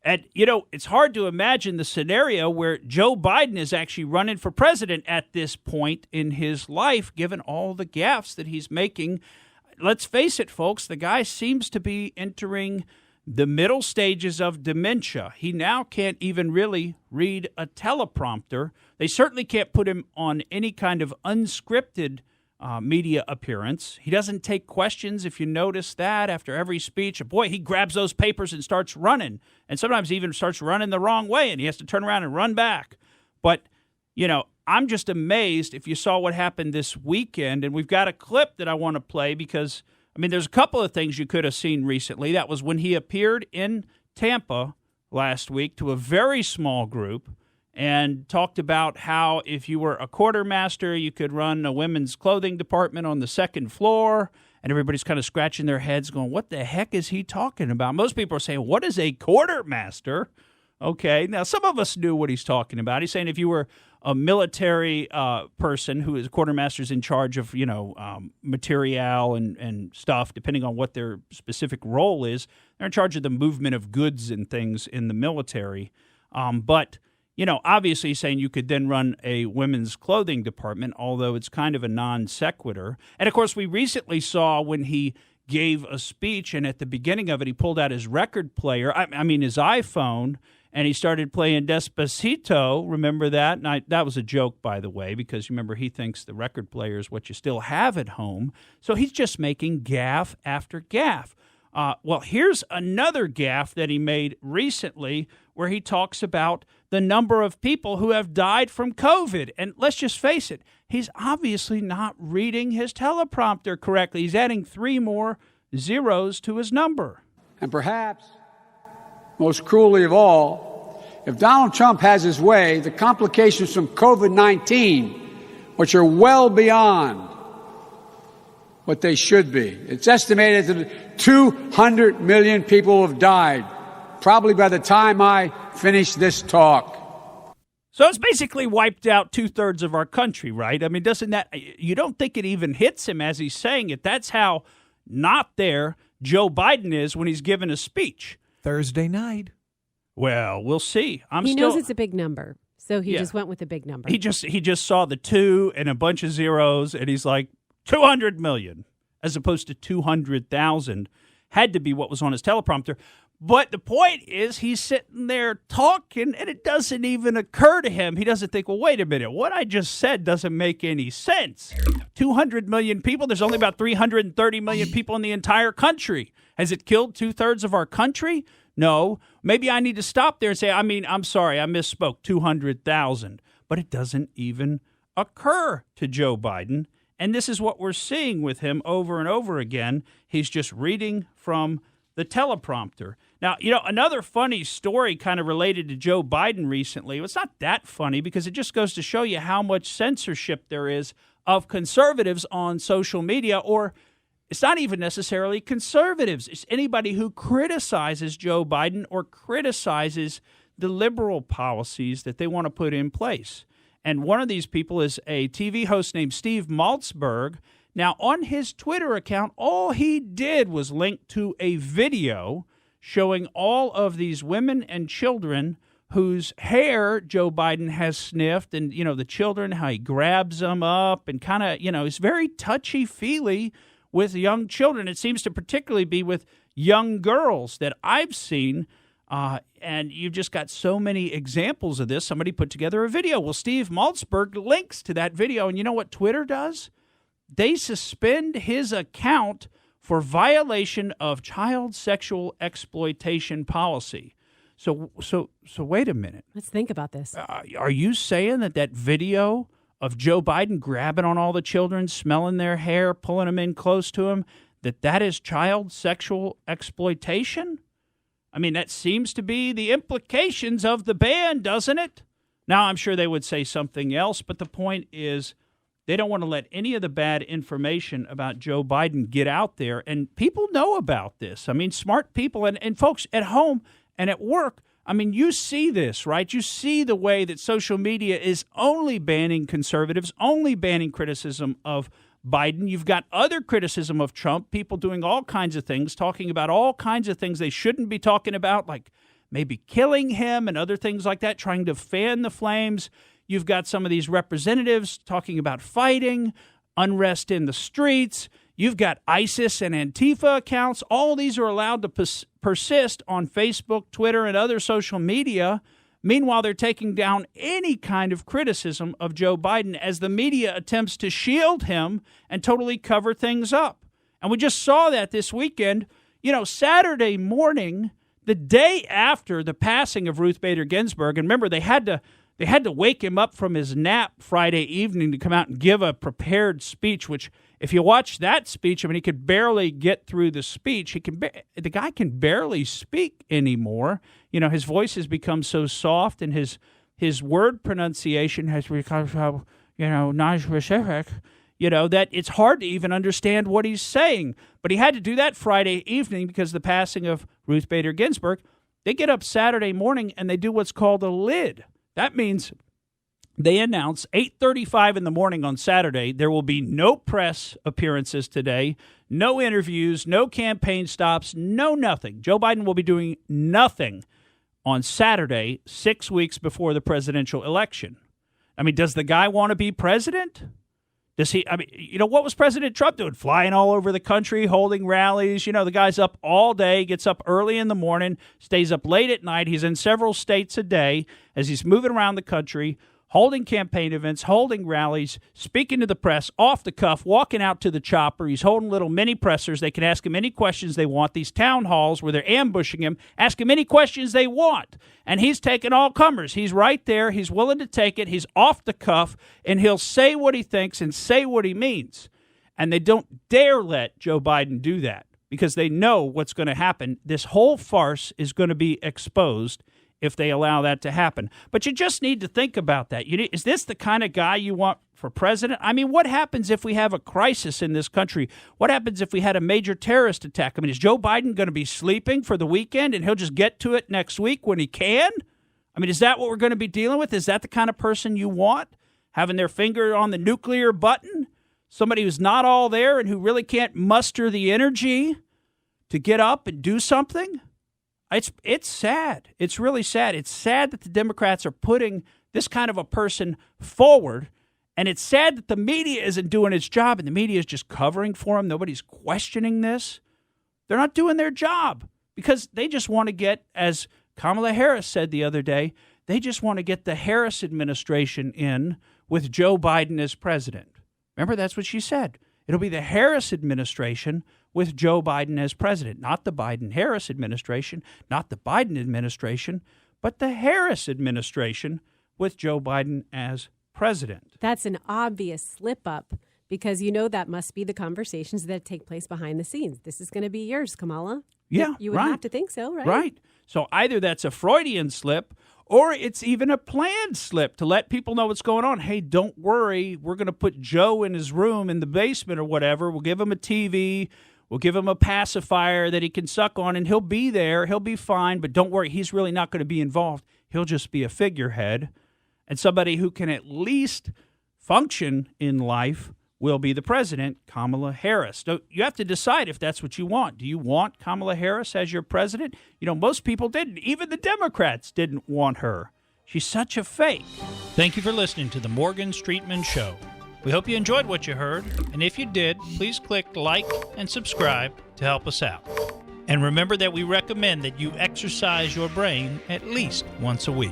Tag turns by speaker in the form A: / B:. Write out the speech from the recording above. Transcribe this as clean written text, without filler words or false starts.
A: And, it's hard to imagine the scenario where Joe Biden is actually running for president at this point in his life, given all the gaffes that he's making. Let's face it, folks, the guy seems to be entering the middle stages of dementia. He now can't even really read a teleprompter. They certainly can't put him on any kind of unscripted media appearance. He doesn't take questions, if you notice that, after every speech. Boy, he grabs those papers and starts running, and sometimes he even starts running the wrong way, and he has to turn around and run back. But, I'm just amazed if you saw what happened this weekend, and we've got a clip that I want to play because, there's a couple of things you could have seen recently. That was when he appeared in Tampa last week to a very small group and talked about how if you were a quartermaster, you could run a women's clothing department on the second floor, and everybody's kind of scratching their heads going, what the heck is he talking about? Most people are saying, what is a quartermaster? Okay, now some of us knew what he's talking about. He's saying if you were a military person who is quartermaster's in charge of, material and stuff, depending on what their specific role is, they're in charge of the movement of goods and things in the military. But obviously he's saying you could then run a women's clothing department, although it's kind of a non sequitur. And, of course, we recently saw when he gave a speech, and at the beginning of it, he pulled out his record player, his iPhone, and he started playing Despacito. Remember that? And that was a joke, by the way, because remember, he thinks the record player is what you still have at home. So he's just making gaffe after gaffe. Well, here's another gaffe that he made recently where he talks about the number of people who have died from COVID. And let's just face it, he's obviously not reading his teleprompter correctly. He's adding 3 more zeros to his number.
B: And perhaps, most cruelly of all, if Donald Trump has his way, the complications from COVID-19, which are well beyond what they should be. It's estimated that 200 million people have died, probably by the time I finish this talk.
A: So it's basically wiped out 2/3 of our country, right? Doesn't that, you don't think it even hits him as he's saying it. That's how not there Joe Biden is when he's giving a speech.
C: Thursday night.
A: Well, we'll see.
D: He knows it's a big number, so he just went with a big number.
A: He just saw the 2 and a bunch of zeros, and he's like, 200 million, as opposed to 200,000, had to be what was on his teleprompter. But the point is, he's sitting there talking, and it doesn't even occur to him. He doesn't think, well, wait a minute, what I just said doesn't make any sense. 200 million people, there's only about 330 million people in the entire country. Has it killed 2/3 of our country? No. Maybe I need to stop there and say, I'm sorry, I misspoke, 200,000. But it doesn't even occur to Joe Biden. And this is what we're seeing with him over and over again. He's just reading from the teleprompter. Now, another funny story kind of related to Joe Biden recently. It's not that funny because it just goes to show you how much censorship there is of conservatives on social media, or it's not even necessarily conservatives. It's anybody who criticizes Joe Biden or criticizes the liberal policies that they want to put in place. And one of these people is a TV host named Steve Maltzberg. Now, on his Twitter account, all he did was link to a video showing all of these women and children whose hair Joe Biden has sniffed, and, the children, how he grabs them up and kind of, is very touchy-feely with young children. It seems to particularly be with young girls that I've seen, and you've just got so many examples of this. Somebody put together a video. Well, Steve Maltzberg links to that video, and you know what Twitter does? They suspend his account for violation of child sexual exploitation policy. So wait a minute.
D: Let's think about this.
A: Are you saying that video of Joe Biden grabbing on all the children, smelling their hair, pulling them in close to him, that is child sexual exploitation? That seems to be the implications of the ban, doesn't it? Now, I'm sure they would say something else, but the point is they don't want to let any of the bad information about Joe Biden get out there, and people know about this. Smart people and folks at home and at work, you see this, right? You see the way that social media is only banning conservatives, only banning criticism of Biden. You've got other criticism of Trump, people doing all kinds of things, talking about all kinds of things they shouldn't be talking about, like maybe killing him and other things like that, trying to fan the flames. You've got some of these representatives talking about fighting, unrest in the streets. You've got ISIS and Antifa accounts. All these are allowed to persist on Facebook, Twitter, and other social media. Meanwhile, they're taking down any kind of criticism of Joe Biden as the media attempts to shield him and totally cover things up. And we just saw that this weekend. Saturday morning, the day after the passing of Ruth Bader Ginsburg, and remember, they had to wake him up from his nap Friday evening to come out and give a prepared speech, which if you watch that speech, he could barely get through the speech. The guy can barely speak anymore. His voice has become so soft, and his word pronunciation has become so, non-specific, that it's hard to even understand what he's saying. But he had to do that Friday evening because of the passing of Ruth Bader Ginsburg. They get up Saturday morning and they do what's called a lid. That means they announce 8:35 in the morning on Saturday, there will be no press appearances today, no interviews, no campaign stops, no nothing. Joe Biden will be doing nothing on Saturday, 6 weeks before the presidential election. Does the guy want to be president? Does he? What was President Trump doing? Flying all over the country, holding rallies. The guy's up all day, gets up early in the morning, stays up late at night. He's in several states a day as he's moving around the country, holding campaign events, holding rallies, speaking to the press, off the cuff, walking out to the chopper. He's holding little mini pressers. They can ask him any questions they want. These town halls where they're ambushing him, ask him any questions they want. And he's taking all comers. He's right there. He's willing to take it. He's off the cuff, and he'll say what he thinks and say what he means. And they don't dare let Joe Biden do that because they know what's going to happen. This whole farce is going to be exposed if they allow that to happen. But you just need to think about that. Is this the kind of guy you want for president? What happens if we have a crisis in this country? What happens if we had a major terrorist attack? Is Joe Biden going to be sleeping for the weekend and he'll just get to it next week when he can? Is that what we're going to be dealing with? Is that the kind of person you want? Having their finger on the nuclear button? Somebody who's not all there and who really can't muster the energy to get up and do something? It's sad. It's really sad. It's sad that the Democrats are putting this kind of a person forward, and it's sad that the media isn't doing its job, and the media is just covering for him. Nobody's questioning this. They're not doing their job because they just want to get, as Kamala Harris said the other day, they just want to get the Harris administration in with Joe Biden as president. Remember, that's what she said. It'll be the Harris administration with Joe Biden as president, not the Biden-Harris administration, not the Biden administration, but the Harris administration with Joe Biden as president.
D: That's an obvious slip up because that must be the conversations that take place behind the scenes. This is going to be yours, Kamala.
A: Yeah,
D: you would
A: right.
D: have to think so, right?
A: Right. So either that's a Freudian slip or it's even a planned slip to let people know what's going on. Hey, don't worry. We're going to put Joe in his room in the basement or whatever. We'll give him a TV. We'll give him a pacifier that he can suck on, and he'll be there. He'll be fine, but don't worry. He's really not going to be involved. He'll just be a figurehead. And somebody who can at least function in life will be the president, Kamala Harris. So you have to decide if that's what you want. Do you want Kamala Harris as your president? Most people didn't. Even the Democrats didn't want her. She's such a fake. Thank you for listening to the Morgan Streetman Show. We hope you enjoyed what you heard, and if you did, please click like and subscribe to help us out. And remember that we recommend that you exercise your brain at least once a week.